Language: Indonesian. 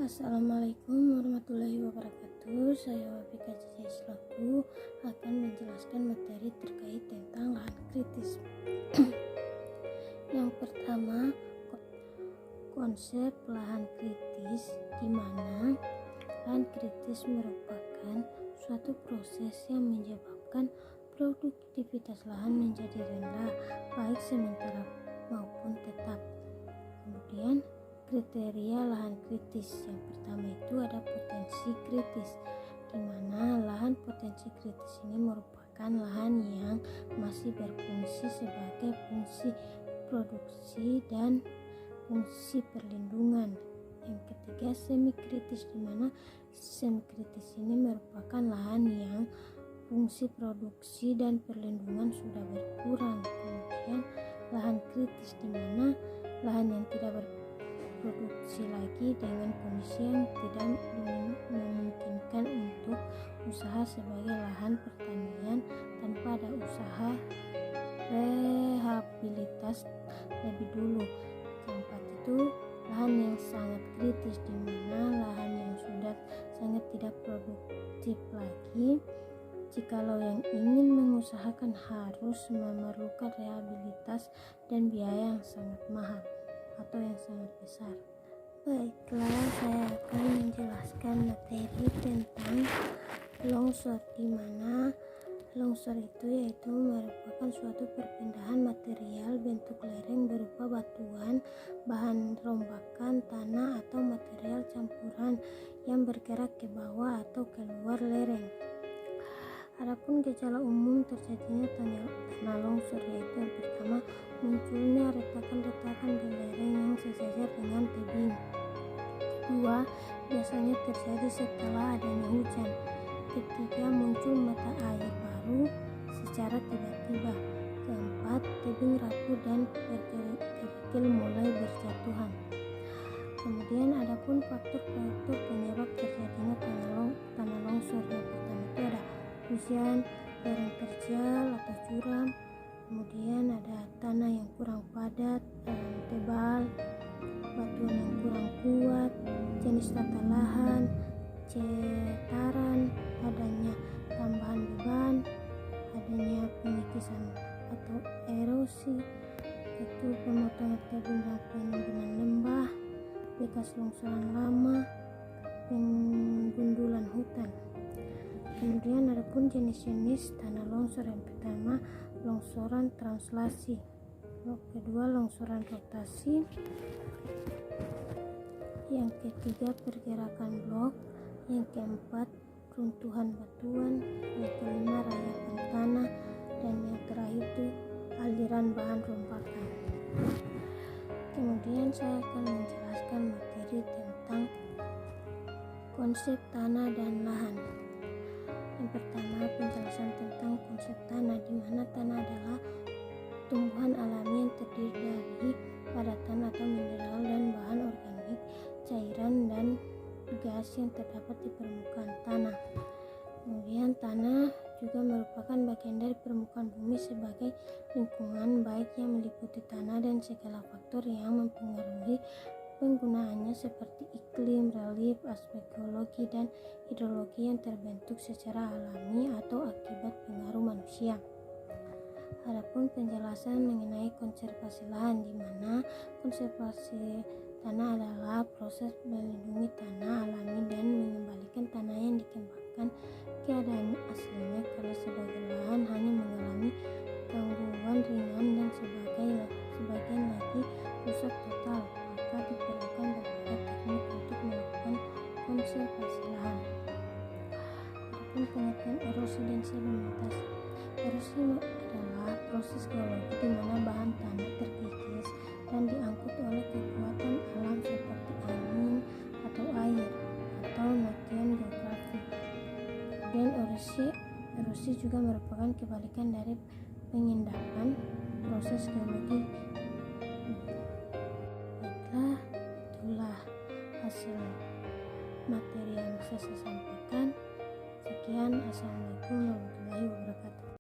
Assalamualaikum warahmatullahi wabarakatuh. Saya Wafika Cici Islaku akan menjelaskan materi terkait tentang lahan kritis. Yang pertama, konsep lahan kritis, di mana lahan kritis merupakan suatu proses yang menyebabkan produktivitas lahan menjadi rendah, baik sementara maupun tetap. Kemudian kriteria lahan kritis yang pertama itu ada potensi kritis, di mana lahan potensi kritis ini merupakan lahan yang masih berfungsi sebagai fungsi produksi dan fungsi perlindungan. Yang ketiga semi kritis, di mana semi kritis ini merupakan lahan yang fungsi produksi dan perlindungan sudah berkurang. Kemudian lahan kritis, di mana lahan yang tidak berproduksi lagi dengan kondisi yang tidak memungkinkan untuk usaha sebagai lahan pertanian tanpa ada usaha rehabilitas lebih dulu. Keempat itu lahan yang sangat kritis, di mana lahan yang sudah sangat tidak produktif lagi. Jikalau yang ingin mengusahakan harus memerlukan rehabilitas dan biaya yang sangat mahal atau yang sangat besar. Baiklah, saya akan menjelaskan materi tentang longsor, di mana longsor itu yaitu merupakan suatu perpindahan material bentuk lereng berupa batuan, bahan rombakan, tanah atau material campuran yang bergerak ke bawah atau keluar lereng. Adapun gejala umum terjadinya tanah longsor yaitu yang pertama, munculnya retakan-retakan di lereng yang sejajar dengan tebing. Kedua, biasanya terjadi setelah adanya hujan. Ketiga, muncul mata air baru secara tiba-tiba. Keempat, tebing rapuh dan kerikil mulai berjatuhan. Kemudian adapun faktor-faktor penyebab terjadinya tanah longsor, yang pertama itu ada hujan, lereng terjal atau curam, kemudian ada tanah yang kurang padat dan tebal, batuan yang kurang kuat, jenis tata lahan, cetaran, adanya tambahan beban, adanya pengikisan atau erosi, itu pemotongan tebing dan penimbunan lembah, bekas longsoran lama, penggundulan hutan. Kemudian adapun jenis-jenis tanah longsor, yang pertama longsoran translasi, kedua longsoran rotasi, yang ketiga pergerakan blok, yang keempat runtuhan batuan, yang kelima rayakan tanah, dan yang terakhir itu aliran bahan rompakan. Kemudian saya akan menjelaskan materi tentang konsep tanah dan lahan. Yang pertama, penjelasan tentang konsep tanah, di mana tanah adalah tumbuhan alami yang terdiri dari padatan atau mineral dan bahan organik, cairan dan gas yang terdapat di permukaan tanah. Kemudian tanah juga merupakan bagian dari permukaan bumi sebagai lingkungan baik yang meliputi tanah dan segala faktor yang mempengaruhi penggunaannya seperti iklim, relief, aspek geologi dan hidrologi yang terbentuk secara alami atau akibat pengaruh manusia. Adapun penjelasan mengenai konservasi lahan, di mana konservasi tanah adalah proses melindungi tanah alami dan mengembalikan tanah yang dikembangkan keadaan aslinya karena sebagian lahan hanya mengalami gangguan ringan dan sebagian lagi rusak total, maka diperlukan berbagai teknik untuk melakukan konservasi lahan. Adapun pengertian erosi dan sedimentasi. Erosi adalah proses geologi di mana bahan tanah terkikis dan diangkut oleh kekuatan alam seperti angin atau air atau latihan geografi. Kemudian erosi juga merupakan kebalikan dari pengendapan, proses geologi. Baiklah, itulah hasil materi yang bisa saya sampaikan. Sekian, assalamualaikum warahmatullahi wabarakatuh.